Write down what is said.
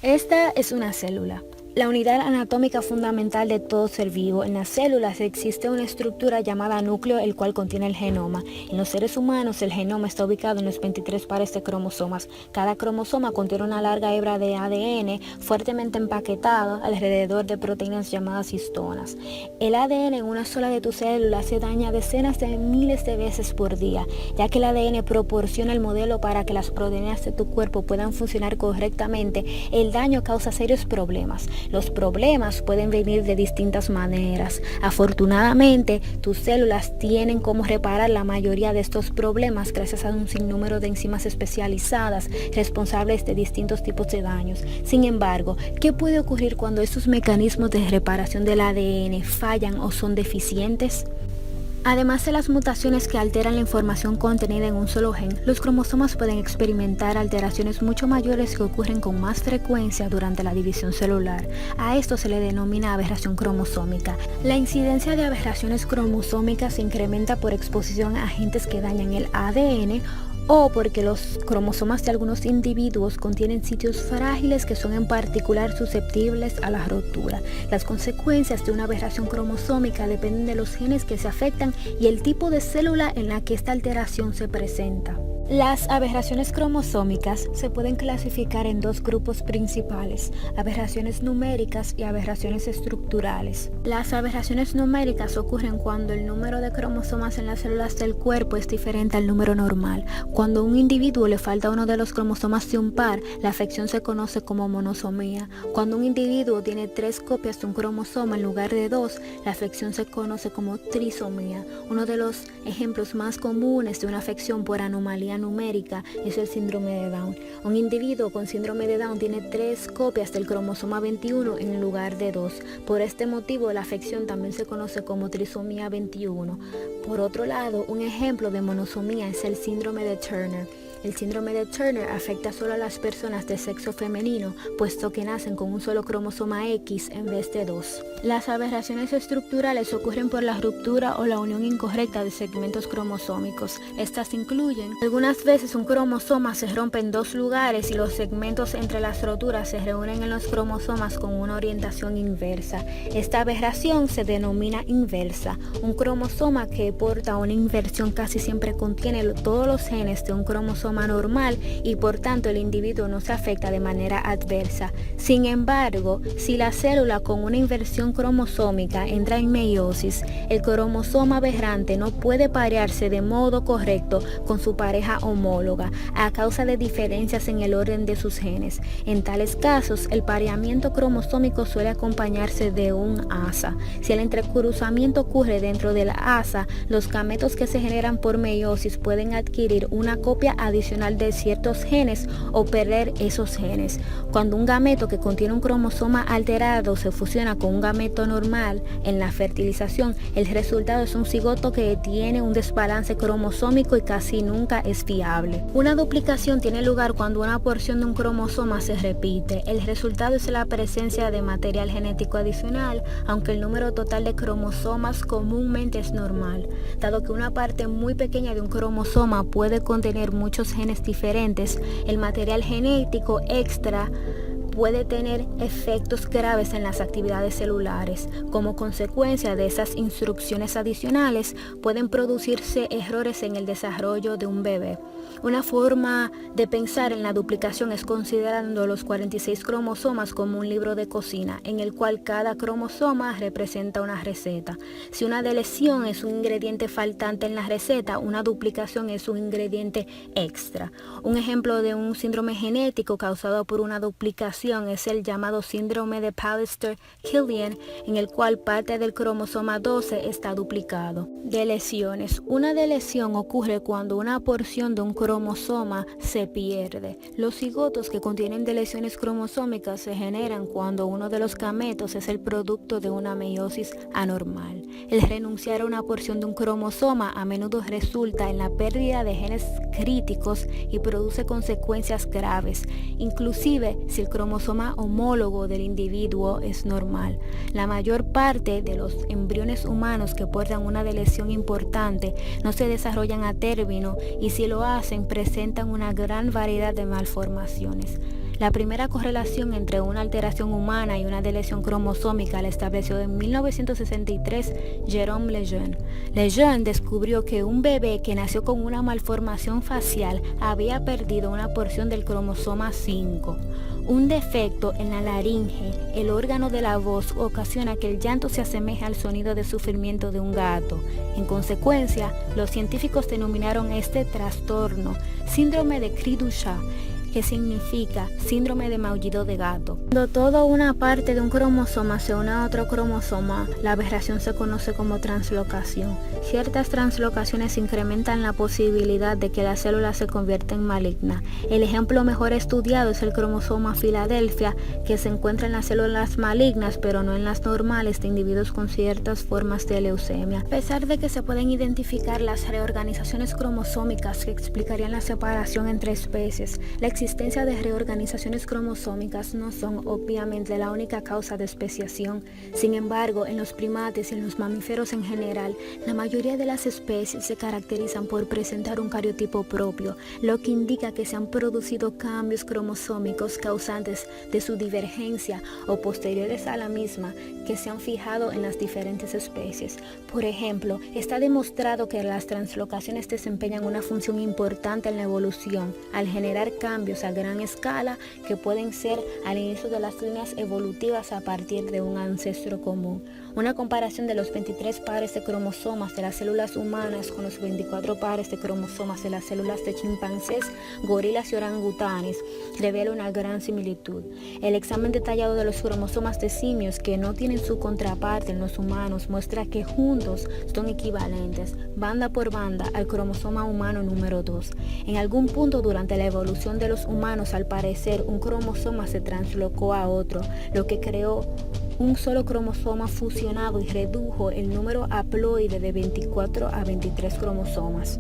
Esta es una célula, la unidad anatómica fundamental de todo ser vivo. En las células existe una estructura llamada núcleo, el cual contiene el genoma. En los seres humanos, el genoma está ubicado en los 23 pares de cromosomas. Cada cromosoma contiene una larga hebra de ADN fuertemente empaquetada alrededor de proteínas llamadas histonas. El ADN en una sola de tus células se daña decenas de miles de veces por día, ya que el ADN proporciona el modelo para que las proteínas de tu cuerpo puedan funcionar correctamente. El daño causa serios problemas. Los problemas pueden venir de distintas maneras. Afortunadamente, tus células tienen cómo reparar la mayoría de estos problemas gracias a un sinnúmero de enzimas especializadas responsables de distintos tipos de daños. Sin embargo, ¿qué puede ocurrir cuando estos mecanismos de reparación del ADN fallan o son deficientes? Además de las mutaciones que alteran la información contenida en un solo gen, los cromosomas pueden experimentar alteraciones mucho mayores que ocurren con más frecuencia durante la división celular. A esto se le denomina aberración cromosómica. La incidencia de aberraciones cromosómicas se incrementa por exposición a agentes que dañan el ADN o porque los cromosomas de algunos individuos contienen sitios frágiles que son en particular susceptibles a la rotura. Las consecuencias de una aberración cromosómica dependen de los genes que se afectan y el tipo de célula en la que esta alteración se presenta. Las aberraciones cromosómicas se pueden clasificar en dos grupos principales: aberraciones numéricas y aberraciones estructurales. Las aberraciones numéricas ocurren cuando el número de cromosomas en las células del cuerpo es diferente al número normal. Cuando a un individuo le falta uno de los cromosomas de un par, la afección se conoce como monosomía. Cuando un individuo tiene 3 copias de un cromosoma en lugar de 2, la afección se conoce como trisomía. Uno de los ejemplos más comunes de una afección por anomalía numérica es el síndrome de Down. Un individuo con síndrome de Down tiene 3 copias del cromosoma 21 en lugar de 2. Por este motivo, la afección también se conoce como trisomía 21. Por otro lado, un ejemplo de monosomía es el síndrome de Turner. El síndrome de Turner afecta solo a las personas de sexo femenino, puesto que nacen con un solo cromosoma X en vez de 2. Las aberraciones estructurales ocurren por la ruptura o la unión incorrecta de segmentos cromosómicos. Estas incluyen: algunas veces un cromosoma se rompe en 2 lugares y los segmentos entre las roturas se reúnen en los cromosomas con una orientación inversa. Esta aberración se denomina inversa. Un cromosoma que porta una inversión casi siempre contiene todos los genes de un cromosoma normal y por tanto el individuo no se afecta de manera adversa. Sin embargo, si la célula con una inversión cromosómica entra en meiosis, el cromosoma aberrante no puede parearse de modo correcto con su pareja homóloga a causa de diferencias en el orden de sus genes. En tales casos, el pareamiento cromosómico suele acompañarse de un asa. Si el entrecruzamiento ocurre dentro de la asa, los gametos que se generan por meiosis pueden adquirir una copia adicional de ciertos genes o perder esos genes. Cuando un gameto que contiene un cromosoma alterado se fusiona con un gameto normal en la fertilización, el resultado es un cigoto que tiene un desbalance cromosómico y casi nunca es viable. Una duplicación tiene lugar cuando una porción de un cromosoma se repite. El resultado es la presencia de material genético adicional, aunque el número total de cromosomas comúnmente es normal. Dado que una parte muy pequeña de un cromosoma puede contener muchos genes diferentes, el material genético extra puede tener efectos graves en las actividades celulares. Como consecuencia de esas instrucciones adicionales, pueden producirse errores en el desarrollo de un bebé. Una forma de pensar en la duplicación es considerando los 46 cromosomas como un libro de cocina, en el cual cada cromosoma representa una receta. Si una deleción es un ingrediente faltante en la receta, una duplicación es un ingrediente extra. Un ejemplo de un síndrome genético causado por una duplicación es el llamado síndrome de Pallister-Killian, en el cual parte del cromosoma 12 está duplicado. Deleciones. Una deleción ocurre cuando una porción de un cromosoma se pierde. Los cigotos que contienen deleciones cromosómicas se generan cuando uno de los gametos es el producto de una meiosis anormal. El renunciar a una porción de un cromosoma a menudo resulta en la pérdida de genes críticos y produce consecuencias graves, inclusive si el cromosoma homólogo del individuo es normal. La mayor parte de los embriones humanos que portan una deleción importante no se desarrollan a término y si lo hacen presentan una gran variedad de malformaciones. La primera correlación entre una alteración humana y una deleción cromosómica la estableció en 1963 Jérôme Lejeune. Lejeune descubrió que un bebé que nació con una malformación facial había perdido una porción del cromosoma 5. Un defecto en la laringe, el órgano de la voz, ocasiona que el llanto se asemeje al sonido de sufrimiento de un gato. En consecuencia, los científicos denominaron este trastorno síndrome de cri du chat, que significa síndrome de maullido de gato. Cuando toda una parte de un cromosoma se une a otro cromosoma, la aberración se conoce como translocación. Ciertas translocaciones incrementan la posibilidad de que la célula se convierta en maligna. El ejemplo mejor estudiado es el cromosoma Filadelfia, que se encuentra en las células malignas, pero no en las normales de individuos con ciertas formas de leucemia. A pesar de que se pueden identificar las reorganizaciones cromosómicas que explicarían la separación entre especies, la existencia de reorganizaciones cromosómicas no son obviamente la única causa de especiación. Sin embargo, en los primates y en los mamíferos en general, la mayoría de las especies se caracterizan por presentar un cariotipo propio, lo que indica que se han producido cambios cromosómicos causantes de su divergencia o posteriores a la misma que se han fijado en las diferentes especies. Por ejemplo, está demostrado que las translocaciones desempeñan una función importante en la evolución al generar cambios a gran escala que pueden ser al inicio de las líneas evolutivas a partir de un ancestro común. Una comparación de los 23 pares de cromosomas de las células humanas con los 24 pares de cromosomas de las células de chimpancés, gorilas y orangutanes revela una gran similitud. El examen detallado de los cromosomas de simios que no tienen su contraparte en los humanos muestra que juntos son equivalentes, banda por banda, al cromosoma humano número 2. En algún punto durante la evolución de los humanos, al parecer, un cromosoma se translocó a otro, lo que creó un solo cromosoma fusionado y redujo el número haploide de 24 a 23 cromosomas.